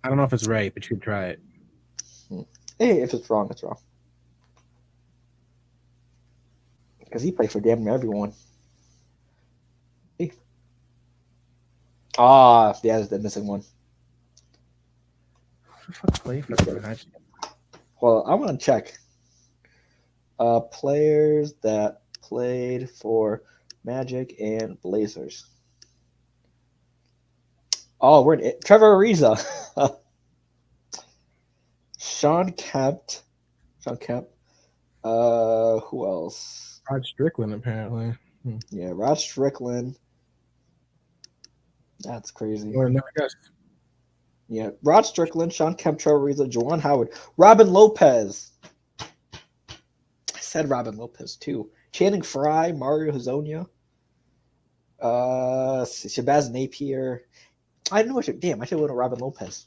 [SPEAKER 2] I don't know if it's right, but you could try it.
[SPEAKER 1] Hey, if it's wrong, it's wrong. Because he played for damn near everyone. Hey. Yeah, that's the missing one.
[SPEAKER 2] Who the fuck played for the Magic?
[SPEAKER 1] Well, I want to check. Players that played for Magic and Blazers. Oh, we're in it. Trevor Ariza. Sean Kemp. Who else?
[SPEAKER 2] Rod Strickland, apparently.
[SPEAKER 1] Yeah, Rod Strickland. That's crazy.
[SPEAKER 2] You would have never guessed.
[SPEAKER 1] Yeah, Rod Strickland, Sean Kemp, Trevor Ariza, Juwan Howard, Robin Lopez. I said Robin Lopez too. Channing Frye, Mario Hazonia, Shabazz Napier. I don't know what. I should have went to Robin Lopez.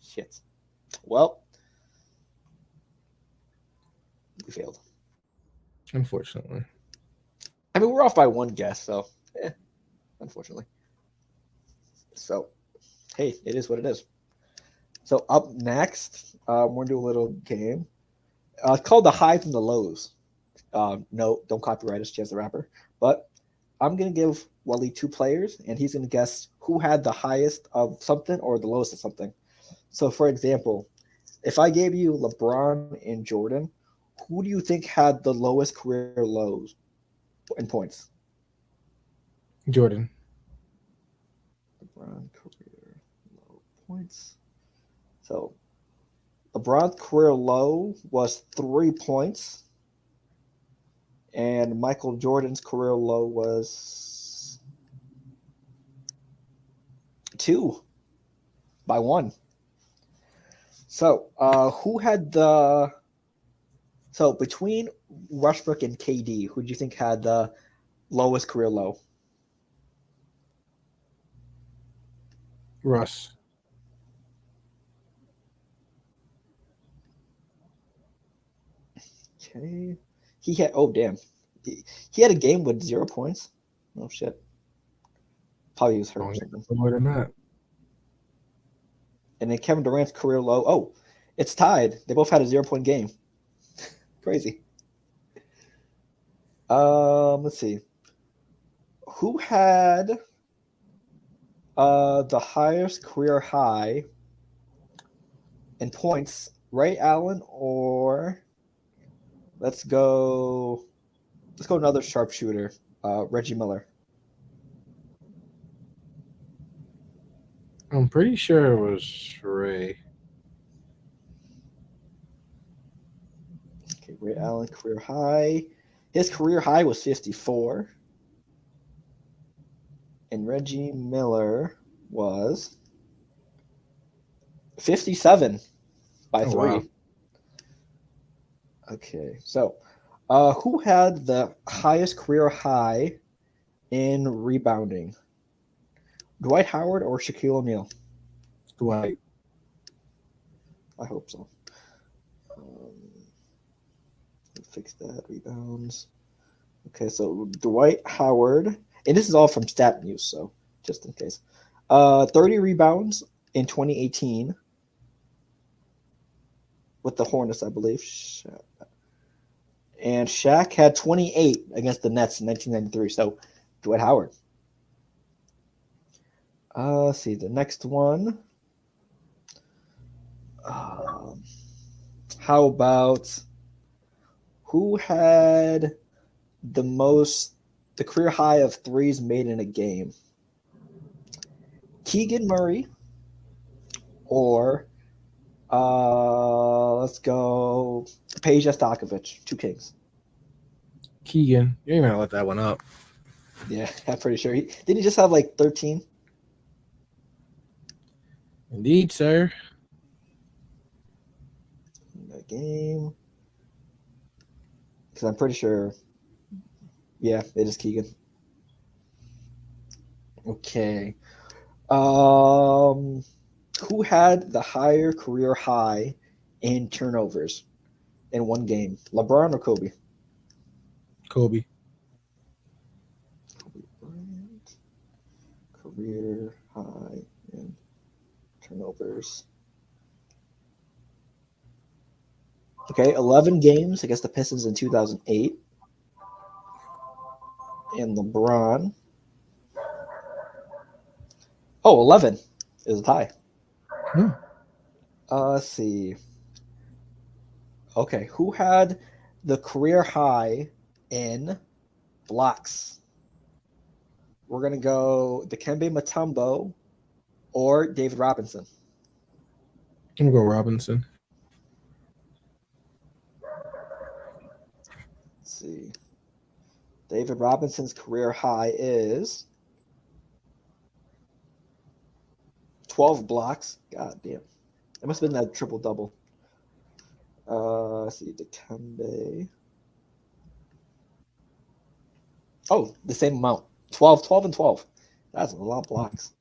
[SPEAKER 1] Shit. Well, we failed.
[SPEAKER 2] Unfortunately.
[SPEAKER 1] I mean, we're off by one guess, so unfortunately. So, hey, it is what it is. So up next, we're gonna do a little game. It's called the highs and the lows. No, don't copyright us, Chance the Rapper. But I'm gonna give Wally two players, and he's gonna guess who had the highest of something or the lowest of something. So, for example, if I gave you LeBron and Jordan, who do you think had the lowest career lows in points?
[SPEAKER 2] Jordan.
[SPEAKER 1] LeBron career low points. So LeBron's career low was 3 points, and Michael Jordan's career low was 2 by 1. So who had the? So between Westbrook and KD, who do you think had the lowest career low?
[SPEAKER 2] Russ.
[SPEAKER 1] Okay. He had he had a game with 0 points. Oh shit. Probably was hurt or something.
[SPEAKER 2] More than that.
[SPEAKER 1] And then Kevin Durant's career low. Oh, it's tied. They both had a 0 point game. Crazy. Let's see. Who had the highest career high in points? Ray Allen or let's go another sharpshooter, Reggie Miller.
[SPEAKER 2] I'm pretty sure it was Ray.
[SPEAKER 1] Okay, Ray Allen career high. His career high was 54. And Reggie Miller was 57 by 3.
[SPEAKER 2] Wow.
[SPEAKER 1] Okay, so who had the highest career high in rebounding? Dwight Howard or Shaquille O'Neal?
[SPEAKER 2] Dwight.
[SPEAKER 1] I hope so. Fix that. Rebounds. Okay, so Dwight Howard, and this is all from Stat News, so just in case. 30 rebounds in 2018 with the Hornets, I believe. And Shaq had 28 against the Nets in 1993. So Dwight Howard. Let's see the next one. How about Who had the career high of threes made in a game? Keegan Murray or let's go Peja Stojakovic, 2 Kings.
[SPEAKER 2] Keegan, you ain't gonna let that one up.
[SPEAKER 1] Yeah, I'm pretty sure. Didn't he just have like 13?
[SPEAKER 2] Indeed, sir.
[SPEAKER 1] In the game. Because I'm pretty sure. Yeah, it is Keegan. Okay. Who had the higher career high in turnovers in one game? LeBron or Kobe?
[SPEAKER 2] Kobe.
[SPEAKER 1] Kobe Bryant. Career high in turnovers. Okay, 11 games against the Pistons in 2008. And LeBron. Oh, 11 is a tie.
[SPEAKER 2] Hmm.
[SPEAKER 1] Let's see. Okay, who had the career high in blocks? We're going to go Dikembe Mutombo or David Robinson.
[SPEAKER 2] I'm gonna go Robinson.
[SPEAKER 1] Let's see. David Robinson's career high is 12 blocks. God damn. It must have been that triple-double. Let's see. Dikembe. Oh, the same amount. 12, and 12. That's a lot of blocks.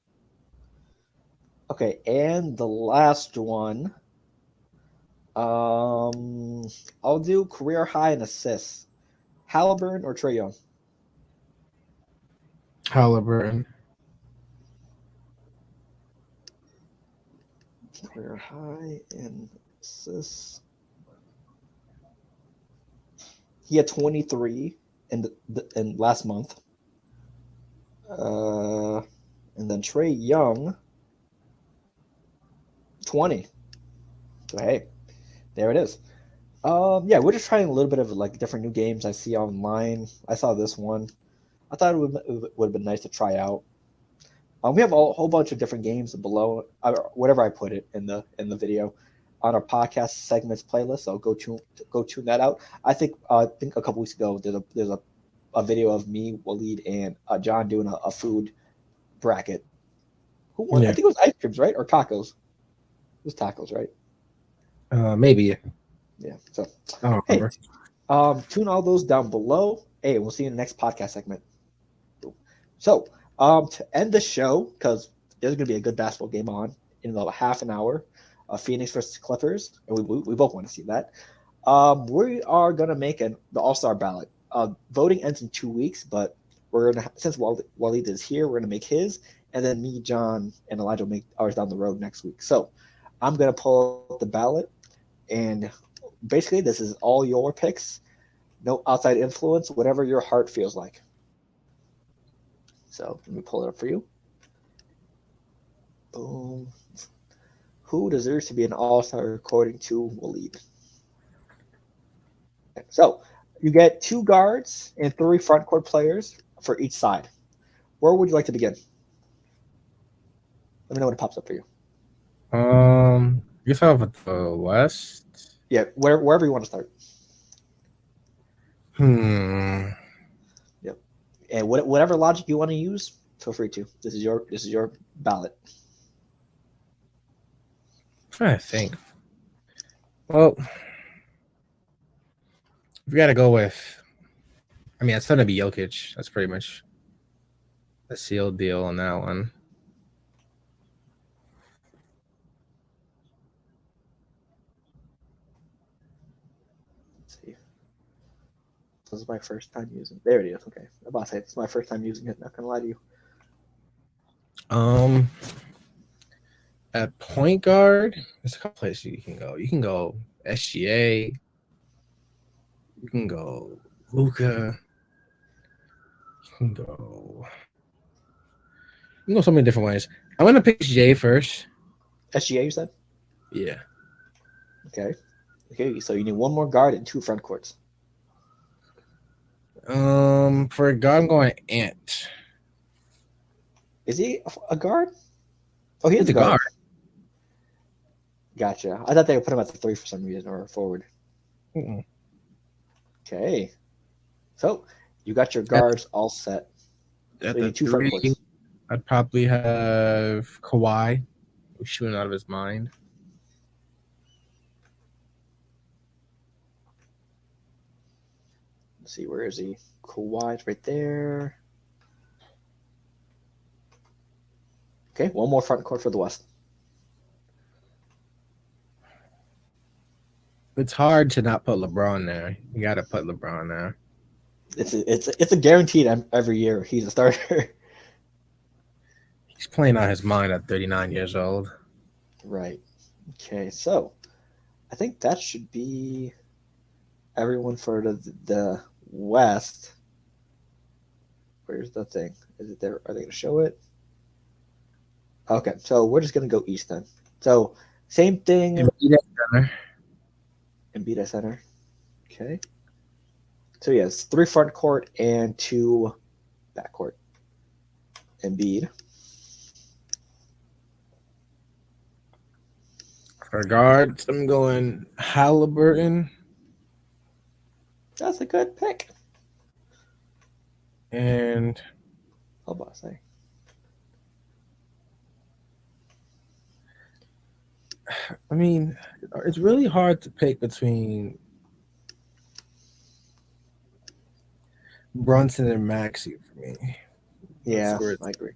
[SPEAKER 1] Okay, and the last one. I'll do career high in assists. Halliburton or Trae Young?
[SPEAKER 2] Halliburton.
[SPEAKER 1] Career high in assists. He had 23 in last month. And then Trae Young, 20. So hey, there it is. Yeah, we're just trying a little bit of like different new games I see online. I saw this one. I thought it would have been nice to try out. We have a whole bunch of different games below, whatever I put it in the video, on our podcast segments playlist. So go tune that out. I think a couple weeks ago there's a video of me, Waleed, and John doing a food bracket. Who won?
[SPEAKER 2] Yeah.
[SPEAKER 1] I think it was ice creams, right, or tacos. It was tacos, right?
[SPEAKER 2] Maybe.
[SPEAKER 1] Yeah. So
[SPEAKER 2] I don't
[SPEAKER 1] hey,
[SPEAKER 2] remember.
[SPEAKER 1] tune all those down below. Hey, we'll see you in the next podcast segment. So, to end the show, because there's going to be a good basketball game on in about half an hour, Phoenix versus Clippers, and we both want to see that. We are going to make the All-Star ballot. Voting ends in 2 weeks, but we're going to, since Waleed is here, we're going to make his, and then me, John, and Elijah will make ours down the road next week. So, I'm going to pull up the ballot, and basically, this is all your picks. No outside influence, whatever your heart feels like. So let me pull it up for you. Boom. Who deserves to be an all-star according to Waleed? So you get 2 guards and 3 front court players for each side. Where would you like to begin? Let me know when it pops up for you.
[SPEAKER 2] You start with the West.
[SPEAKER 1] Yeah, wherever you want to start. Yep. And whatever logic you want to use, feel free to. This is your ballot.
[SPEAKER 2] I'm trying to think. Well, we got to go with. I mean, it's going to be Jokic. That's pretty much a sealed deal on that one.
[SPEAKER 1] Let's see. This is my first time using it. There it is. Okay. I'm about to say it's my first time using it. Not gonna lie to you.
[SPEAKER 2] At point guard, there's a couple places you can go. You can go SGA. You can go Luka. You can go so many different ways. I'm gonna pick Jay first.
[SPEAKER 1] SGA, you said?
[SPEAKER 2] Yeah.
[SPEAKER 1] Okay. Okay. So you need 1 more guard and 2 front courts.
[SPEAKER 2] For a guard, I'm going Ant.
[SPEAKER 1] Is he a guard? Oh, he is
[SPEAKER 2] He's
[SPEAKER 1] a
[SPEAKER 2] a guard.
[SPEAKER 1] guard. Gotcha. I thought they would put him at the 3 for some reason or forward.
[SPEAKER 2] Mm-mm.
[SPEAKER 1] Okay. So you got your
[SPEAKER 2] At,
[SPEAKER 1] guards all set. So
[SPEAKER 2] at
[SPEAKER 1] you
[SPEAKER 2] the
[SPEAKER 1] need 2 front
[SPEAKER 2] 3,
[SPEAKER 1] courts.
[SPEAKER 2] I'd probably have Kawhi, who's shooting out of his mind.
[SPEAKER 1] Let's see, where is he? Kawhi's right there. Okay, one more front court for the West.
[SPEAKER 2] It's hard to not put LeBron there. You got to put LeBron there.
[SPEAKER 1] It's a guaranteed every year he's a starter.
[SPEAKER 2] He's playing out his mind at 39 years old.
[SPEAKER 1] Right. Okay, so I think that should be everyone for the West. Where's the thing? Is it there? Are they going to show it? Okay, so we're just going to go East then. So same thing. Embiid at center. Okay. So yes, 3 front court and 2 back court. Embiid.
[SPEAKER 2] For guards, I'm going Halliburton.
[SPEAKER 1] That's a good pick.
[SPEAKER 2] And
[SPEAKER 1] How about I say?
[SPEAKER 2] I mean, it's really hard to pick between Brunson and Maxey for me.
[SPEAKER 1] Yeah, I agree.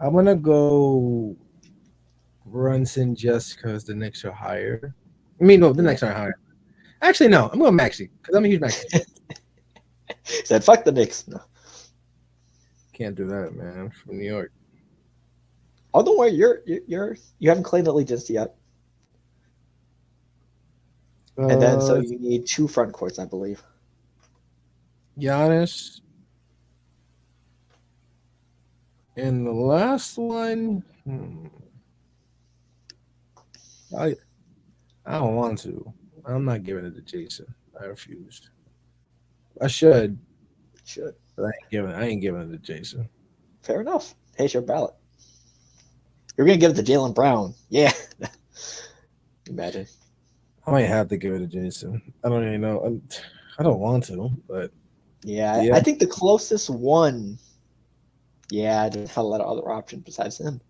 [SPEAKER 2] I'm gonna go Brunson just because the Knicks are higher. I mean, no, the Knicks aren't higher. Actually, no, I'm going Maxey because I'm a huge Maxey.
[SPEAKER 1] Said fuck the Knicks. No.
[SPEAKER 2] Can't do that, man. From New York.
[SPEAKER 1] Oh, don't worry. You haven't claimed allegiance yet. And then so you need 2 front courts, I believe.
[SPEAKER 2] Giannis. And the last one, I don't want to. I'm not giving it to Jason. I refuse. I should. But I ain't giving it to Jason.
[SPEAKER 1] Fair enough. Hey, it's your ballot. You're gonna give it to Jaylen Brown. Yeah. Imagine.
[SPEAKER 2] I might have to give it to Jason. I don't even know. I don't want to, but
[SPEAKER 1] yeah. I think the closest one. Yeah, there's a lot of other options besides him.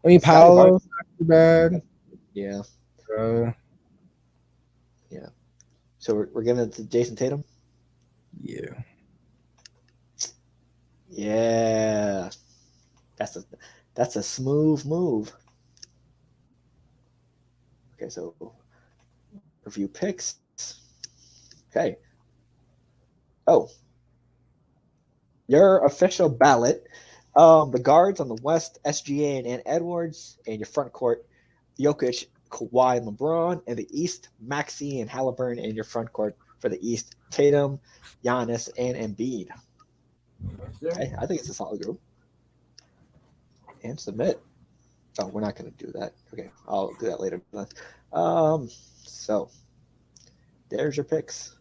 [SPEAKER 2] I mean, Paolo's not too bad.
[SPEAKER 1] Yeah. Yeah. So we're giving it to Jason Tatum?
[SPEAKER 2] Yeah.
[SPEAKER 1] Yeah. That's a smooth move. Okay, so review picks. Okay. Oh. Your official ballot. The guards on the West, SGA and Edwards, and your front court, Jokic, Kawhi, and LeBron, and the East, Maxey and Halliburton, and your front court for the East, Tatum, Giannis, and Embiid. Okay, I think it's a solid group. And submit. Oh, we're not going to do that. Okay, I'll do that later. So there's your picks.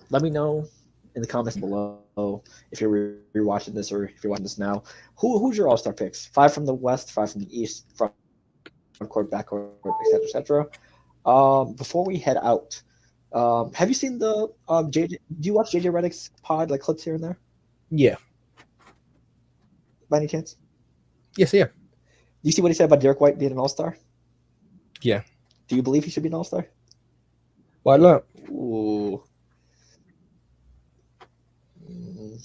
[SPEAKER 1] Let me know in the comments below if you're rewatching this or if you're watching this now. Who's your all-star picks? 5 from the West, 5 from the East, front court, back court, etc., etc. Before we head out, have you seen the JJ? Do you watch JJ Redick's pod, like clips here and there?
[SPEAKER 2] Yeah.
[SPEAKER 1] By any chance?
[SPEAKER 2] Yes, yeah.
[SPEAKER 1] Do you see what he said about Derek White being an all-star?
[SPEAKER 2] Yeah.
[SPEAKER 1] Do you believe he should be an all-star?
[SPEAKER 2] Why not?
[SPEAKER 1] Ooh.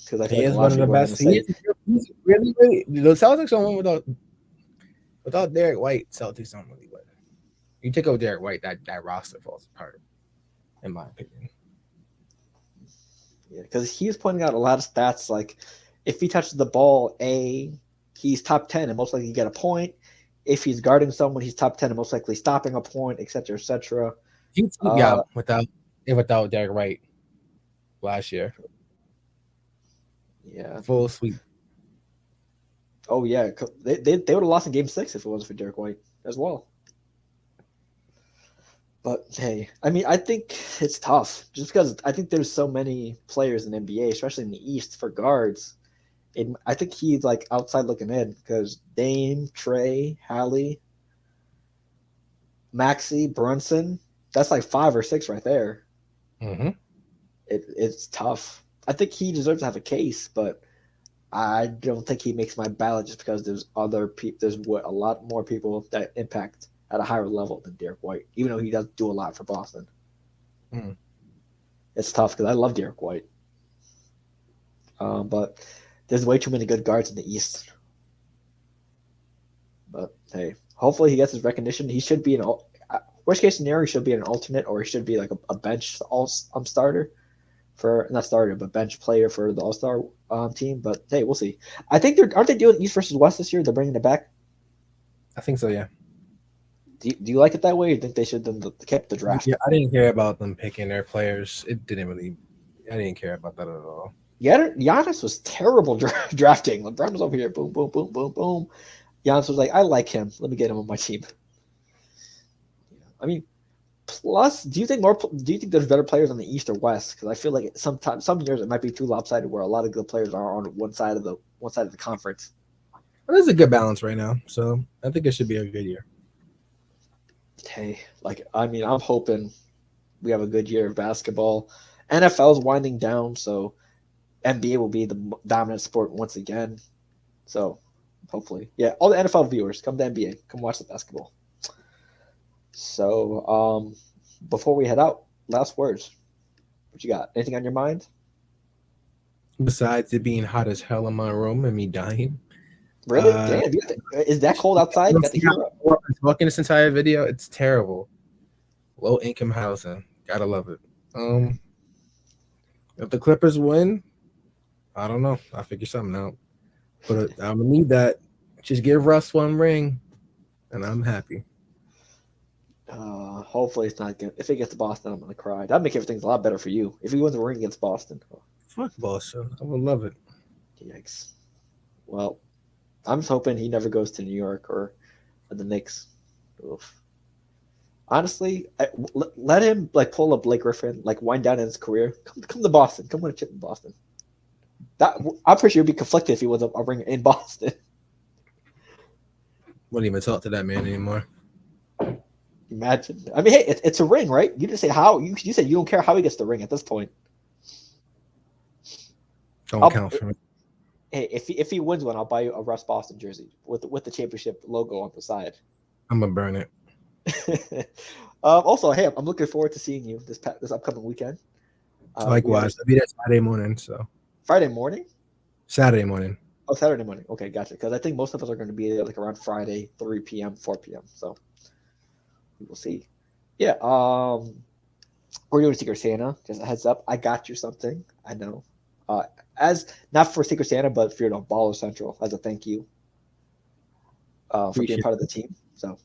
[SPEAKER 1] Because I feel
[SPEAKER 2] he
[SPEAKER 1] like
[SPEAKER 2] is one of the best. He's really, really. The Celtics don't win without Derek White. Celtics don't really win. You take out Derek White, that roster falls apart, in my opinion.
[SPEAKER 1] Yeah, because he's pointing out a lot of stats. Like, if he touches the ball, he's top 10 and most likely get a point. If he's guarding someone, he's top 10 and most likely stopping a point, etc., etc.
[SPEAKER 2] Without Derek White last year.
[SPEAKER 1] Yeah.
[SPEAKER 2] Full sweep.
[SPEAKER 1] Oh, yeah. They would have lost in Game 6 if it wasn't for Derek White as well. But hey, I mean, I think it's tough just because I think there's so many players in the NBA, especially in the East for guards. I think he's like outside looking in because Dame, Trey, Hallie, Maxi, Brunson. That's like 5 or 6 right there.
[SPEAKER 2] Mm-hmm.
[SPEAKER 1] It's tough. I think he deserves to have a case, but I don't think he makes my ballot just because there's other people. There's a lot more people that impact at a higher level than Derek White, even though he does do a lot for Boston.
[SPEAKER 2] Mm.
[SPEAKER 1] It's tough because I love Derek White, but there's way too many good guards in the East. But hey, hopefully he gets his recognition. He should be worst case scenario. He should be an alternate, or he should be like a bench starter for not starter, but bench player for the All Star team. But hey, we'll see. I think aren't they doing East versus West this year? They're bringing it back.
[SPEAKER 2] I think so. Yeah.
[SPEAKER 1] Do you like it that way? Or do you think they should have kept the draft?
[SPEAKER 2] Yeah, I didn't care about them picking their players. It didn't really. I didn't care about that at all.
[SPEAKER 1] Yeah, Giannis was terrible drafting. LeBron was over here, boom, boom, boom, boom, boom. Giannis was like, I like him. Let me get him on my team. I mean, plus, do you think there's better players on the East or West? Because I feel like sometimes some years it might be too lopsided where a lot of good players are on one side of the conference.
[SPEAKER 2] But there's a good balance right now, so I think it should be a good year.
[SPEAKER 1] Hey, I mean, I'm hoping we have a good year of basketball. NFL is winding down, so NBA will be the dominant sport once again. So hopefully, yeah, all the NFL viewers come to NBA, come watch the basketball. So before we head out, last words. What you got? Anything on your mind?
[SPEAKER 2] Besides it being hot as hell in my room and me dying.
[SPEAKER 1] Really? Damn, is that cold outside? You got the heat up.
[SPEAKER 2] Walking this entire video, it's terrible. Low income housing, gotta love it. If the Clippers win, I don't know. I'll figure something out. But I'm gonna need that. Just give Russ one ring, and I'm happy.
[SPEAKER 1] Hopefully it's not good. If it gets to Boston, I'm gonna cry. That'd make everything a lot better for you. If he wins the ring against Boston.
[SPEAKER 2] Fuck Boston. I would love it.
[SPEAKER 1] Yikes. Well, I'm just hoping he never goes to New York or the Knicks. Oof. Honestly, let him pull up Blake Griffin, wind down in his career. Come to Boston. Come win a chip in Boston. I'm pretty sure he'd be conflicted if he was a ring in Boston.
[SPEAKER 2] Wouldn't even talk to that man anymore.
[SPEAKER 1] Imagine. I mean, hey, it's a ring, right? You didn't say how. You said you don't care how he gets the ring at this point.
[SPEAKER 2] Don't count for me.
[SPEAKER 1] Hey, if he wins one, I'll buy you a Russ Boston jersey with the championship logo on the side.
[SPEAKER 2] I'm gonna burn it.
[SPEAKER 1] Also, hey, I'm looking forward to seeing you this upcoming weekend.
[SPEAKER 2] Likewise, I'll be there Saturday morning. So
[SPEAKER 1] Friday morning.
[SPEAKER 2] Saturday morning.
[SPEAKER 1] Oh, Saturday morning. Okay, gotcha. Because I think most of us are going to be there around Friday, 3 p.m., 4 p.m. So we will see. Yeah. We're doing Secret Santa. Just a heads up. I got you something. I know. As not for Secret Santa, but for Baller Central as a thank you for being part of the team. So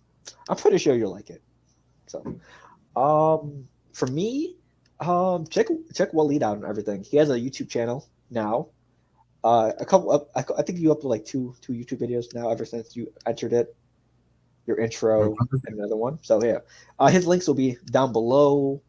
[SPEAKER 1] I'm pretty sure you'll like it. So, for me, check Waleed out and everything. He has a YouTube channel now. I think you upload two YouTube videos now ever since you entered it. Your intro and another one. So yeah, his links will be down below.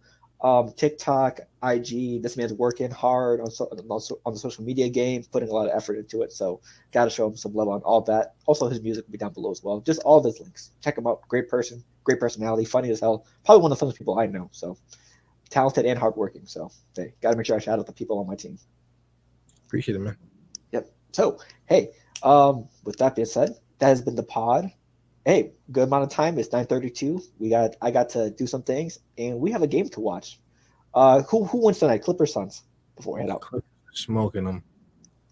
[SPEAKER 1] TikTok, IG. This man's working hard on the social media game, putting a lot of effort into it. So got to show him some love on all that. Also, his music will be down below as well. Just all of his links. Check him out. Great person, great personality, funny as hell. Probably one of the funnest people I know. So talented and hardworking. So hey, got to make sure I shout out the people on my team.
[SPEAKER 2] Appreciate it, man.
[SPEAKER 1] Yep. So hey, with that being said, that has been the pod. Hey, good amount of time. It's 9:32. I got to do some things, and we have a game to watch. Who wins tonight? Clippers, Suns. Before we head out,
[SPEAKER 2] smoking them.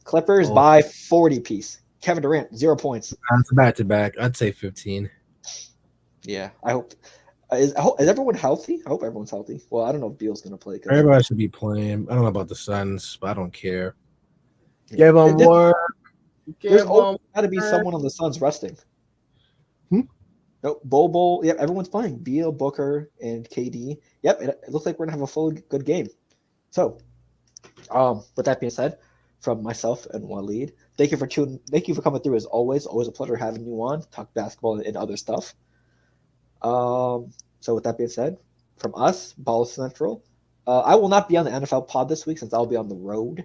[SPEAKER 1] Clippers by 40 piece. Kevin Durant 0 points.
[SPEAKER 2] It's back to back. I'd say 15.
[SPEAKER 1] Yeah, I hope. Is everyone healthy? I hope everyone's healthy. Well, I don't know if Beal's gonna play.
[SPEAKER 2] Everybody should be playing. I don't know about the Suns, but I don't care. Give them more.
[SPEAKER 1] There's got to be someone on the Suns resting. No, Bobo. Yep, everyone's playing. Beal, Booker, and KD. Yep, it looks like we're gonna have a full good game. So, with that being said, from myself and Waleed, thank you for coming through as always. Always a pleasure having you on. Talk basketball and other stuff. So with that being said, from us, Ball Central. I will not be on the NFL pod this week since I'll be on the road.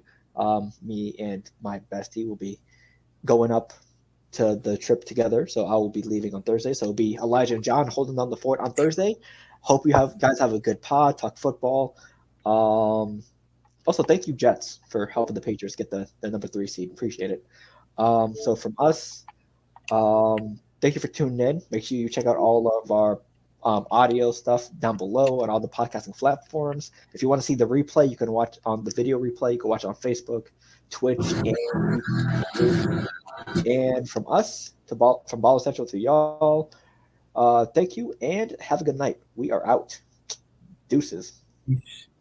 [SPEAKER 1] Me and my bestie will be going up to the trip together, so I will be leaving on Thursday. So it'll be Elijah and John holding down the fort on Thursday. Hope you guys have a good pod, talk football. Also, thank you Jets for helping the Patriots get the number 3 seed. Appreciate it. So from us, thank you for tuning in. Make sure you check out all of our audio stuff down below on all the podcasting platforms. If you want to see the replay, you can watch on the video replay. You can watch it on Facebook, Twitch, and YouTube. And from us from Ball Central to y'all, thank you and have a good night. We are out. Deuces.